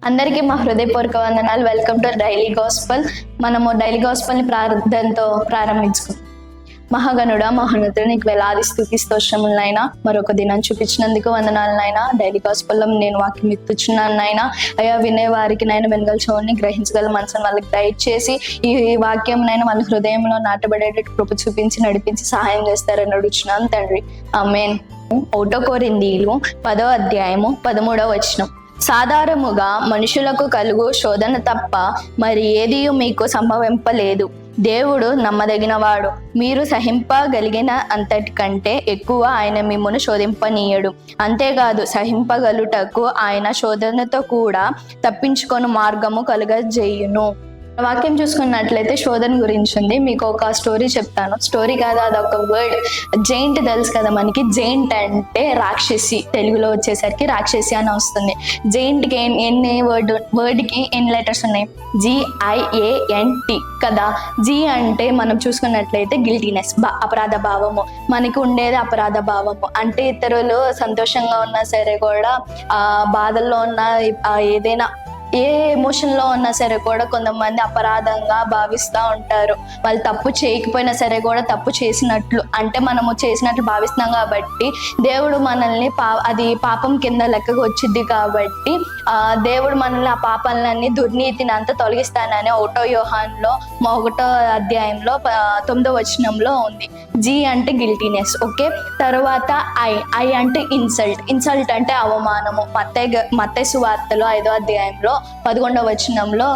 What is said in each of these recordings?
అందరికీ మా హృదయపూర్వక వందనాలు. Welcome to daily gospel. మనము డైలీ గాస్పల్ని ప్రార్థనతో ప్రారంభించుకుందాం. మహాగణుడా, మహోన్నతుడా, నీకు వేలాది స్తుతి స్తోత్రములైనా మరొక దినాన్ని చూపించినందుకు వందనాలనైనా. డైలీ గాస్పల్లో నేను వాక్యం ఇస్తున్నాను నాయనా. అయ్యా, వినే వారికి నైనా వెనగల చెవుని గ్రహించగల మనసుని వాళ్ళకి దయచేసి ఈ వాక్యం నైనా వాళ్ళ హృదయంలో నాటబడేటట్టు కృప చూపించి నడిపించి సహాయం చేస్తారని అడుగుచున్నాను తండ్రి. ఆమేన్. 1 కొరింథీయులు 10వ అధ్యాయము 13వ వచనం. సాధారణముగా మనుషులకు కలుగు శోధన తప్ప మరి ఏది మీకు సంభవింపలేదు. దేవుడు నమ్మదగినవాడు. మీరు సహింపగలిగిన అంతటికంటే ఎక్కువ ఆయన మిమ్మును శోధింపనీయడు. అంతేకాదు, సహింపగలుటకు ఆయన శోధనతో కూడా తప్పించుకొని మార్గము కలుగజేయును. వాక్యం చూసుకున్నట్లయితే శోధన గురించి ఉంది. మీకు ఒక స్టోరీ చెప్తాను. స్టోరీ కాదు, అదొక వర్డ్. జైంట్ తెలుసు కదా మనకి. జైంట్ అంటే రాక్షసి, తెలుగులో వచ్చేసరికి రాక్షసి అని వస్తుంది. జైంట్కి ఎన్ని వర్డ్కి ఎన్ని లెటర్స్ ఉన్నాయి? GIANT కదా. జీ అంటే మనం చూసుకున్నట్లయితే గిల్టీనెస్, అపరాధ భావము. మనకి ఉండేది అపరాధ భావము అంటే ఇతరులు సంతోషంగా ఉన్నా సరే కూడా, బాధల్లో ఉన్నా, ఏదైనా ఏ ఎమోషన్లో ఉన్నా సరే కూడా కొంతమంది అపరాధంగా భావిస్తూ ఉంటారు. వాళ్ళు తప్పు చేయకపోయినా సరే కూడా తప్పు చేసినట్లు, అంటే మనము చేసినట్లు భావిస్తున్నాం కాబట్టి దేవుడు మనల్ని అది పాపం కింద లెక్కకు వచ్చింది కాబట్టి దేవుడు మనల్ని ఆ పాపాలన్నీ, దుర్నీతిని అంతా తొలగిస్తానని 1 యోహానులో 1వ అధ్యాయంలో 9వ వచనంలో ఉంది. జీ అంటే గిల్టీనెస్. ఓకే. తర్వాత ఐ అంటే ఇన్సల్ట్ అంటే అవమానము. మత్తయి సువార్తలో 5వ అధ్యాయంలో 11వ వచనంలో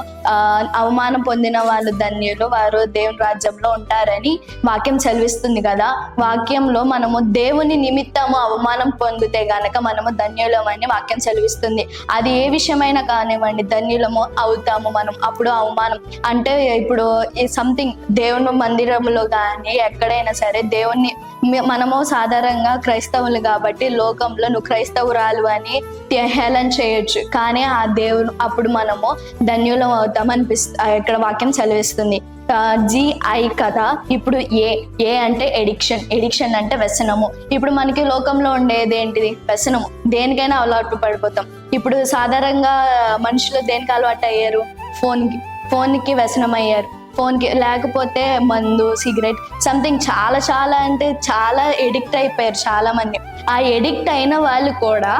అవమానం పొందిన వాళ్ళు ధన్యులు, వారు దేవుని రాజ్యంలో ఉంటారని వాక్యం చదివిస్తుంది కదా. వాక్యంలో మనము దేవుని నిమిత్తము అవమానం పొందితే గనక మనము ధన్యులమని వాక్యం చదివిస్తుంది. అది ఏ విషయమైనా కానివ్వండి, ధన్యులము అవుతాము మనం. అప్పుడు అవమానం అంటే ఇప్పుడు సంథింగ్ దేవుని మందిరంలో కానీ ఎక్కడైనా సరే దేవుణ్ణి మనము సాధారణంగా క్రైస్తవులు కాబట్టి లోకంలో నువ్వు క్రైస్తవురాలు అని హేళన చేయొచ్చు, కానీ ఆ దేవుడు అప్పుడు మనము ధన్యులం అవుతాం ఇక్కడ వాక్యం చదివిస్తుంది. GI కదా. ఇప్పుడు ఏ అంటే ఎడిక్షన్ అంటే వ్యసనము. ఇప్పుడు మనకి లోకంలో ఉండేది ఏంటిది? వ్యసనము. దేనికైనా అలవాటు పడిపోతాం. ఇప్పుడు సాధారణంగా మనుషులు దేనికి అలవాటు అయ్యారు? ఫోన్కి వ్యసనం అయ్యారు. ఫోన్కి, లేకపోతే మందు, సిగరెట్, సంథింగ్ చాలా అంటే చాలా ఎడిక్ట్ అయిపోయారు చాలా మంది. ఆ ఎడిక్ట్ అయిన వాళ్ళు కూడా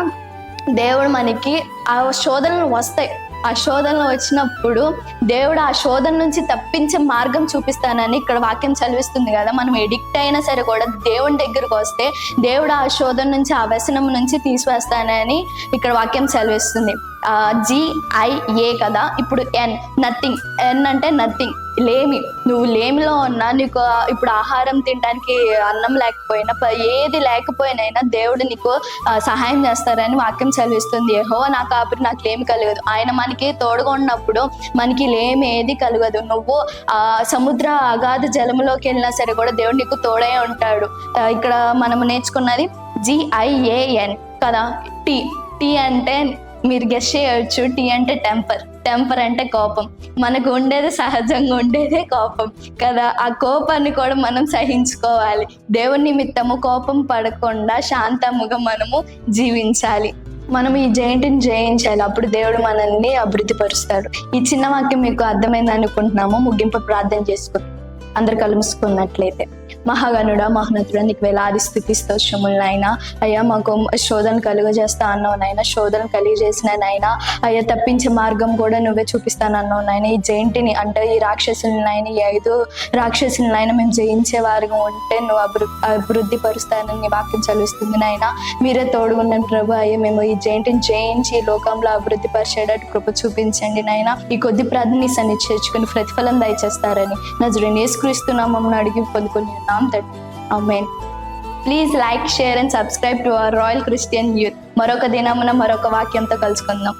దేవుడు మనకి ఆ శోధనలు వస్తాయి. ఆ శోధనలు వచ్చినప్పుడు దేవుడు ఆ శోధన నుంచి తప్పించే మార్గం చూపిస్తానని ఇక్కడ వాక్యం చదివిస్తుంది కదా. మనం ఎడిక్ట్ అయినా సరే కూడా దేవుని దగ్గరకు వస్తే దేవుడు ఆ శోధన నుంచి, ఆ వ్యసనం నుంచి తీసివేస్తానని ఇక్కడ వాక్యం చదివిస్తుంది. GIA కదా. ఇప్పుడు నథింగ్. అంటే నథింగ్, లేమి. నువ్వు లేమిలో ఉన్నా, నీకు ఇప్పుడు ఆహారం తినడానికి అన్నం లేకపోయినా, ఏది లేకపోయినైనా దేవుడు నీకు సహాయం చేస్తారని వాక్యం చదివిస్తుంది. యెహోవా నా కాపరి, నాకు లేమి కలగదు. ఆయన మనకి తోడుగా ఉన్నప్పుడు మనకి లేమి ఏది కలగదు. నువ్వు సముద్ర అగాధ జలములోకి వెళ్ళినా సరే కూడా దేవుడు నీకు తోడై ఉంటాడు. ఇక్కడ మనము నేర్చుకున్నది GIAN కదా. టీ అంటే మీరు గెస్ చేయవచ్చు. టీ అంటే టెంపర్ అంటే కోపం. మనకు ఉండేది, సహజంగా ఉండేదే కోపం కదా. ఆ కోపాన్ని కూడా మనం సహించుకోవాలి. దేవుని నిమిత్తము కోపం పడకుండా శాంతముగా మనము జీవించాలి. మనం ఈ జైంట్ని జయించాలి. అప్పుడు దేవుడు మనల్ని అభివృద్ధి పరుస్తాడు. ఈ చిన్న వాక్యం మీకు అర్థమైంది అనుకుంటున్నాము. ముగింపు ప్రార్థన చేసుకుంటాం. అందరు కలుసుకున్నట్లయితే. మహాగణుడా, మహోన్నతుడా, నీకు వేలాది స్తుతి స్తోత్రములైనా. అయ్యా, మాకు శోధన కలుగజేస్తా అన్నావు నాయన. శోధన కలిగజేసిన నాయన, అయ్యా తప్పించే మార్గం కూడా నువ్వే చూపిస్తానన్నావు నాయన. ఈ జైంటిని అంటే ఈ రాక్షసులనైనా, ఈ 5 రాక్షసులనైనా మేము జయించే వారిగా ఉంటే నువ్వు అభివృద్ధి పరుస్తానని వాక్యం చదివిస్తుంది నాయన. మీరే తోడుగున్న ప్రభు. అయ్యా, మేము ఈ జైంటిని జయించి ఈ లోకంలో అభివృద్ధి పరిచేటట్టు కృప చూపించండి నాయన. ఈ కొద్ది ప్రార్థన సన్ని చేర్చుకుని ప్రతిఫలం దయచేస్తారని నజరేయుడైన యేసుక్రీస్తు నామమున అడిగి పొందుకున్నాం. Amen. Please like, share and subscribe to our Royal Christian Youth. మరొక దినమున మరొక వాక్యంతో కలుసుకుందాం.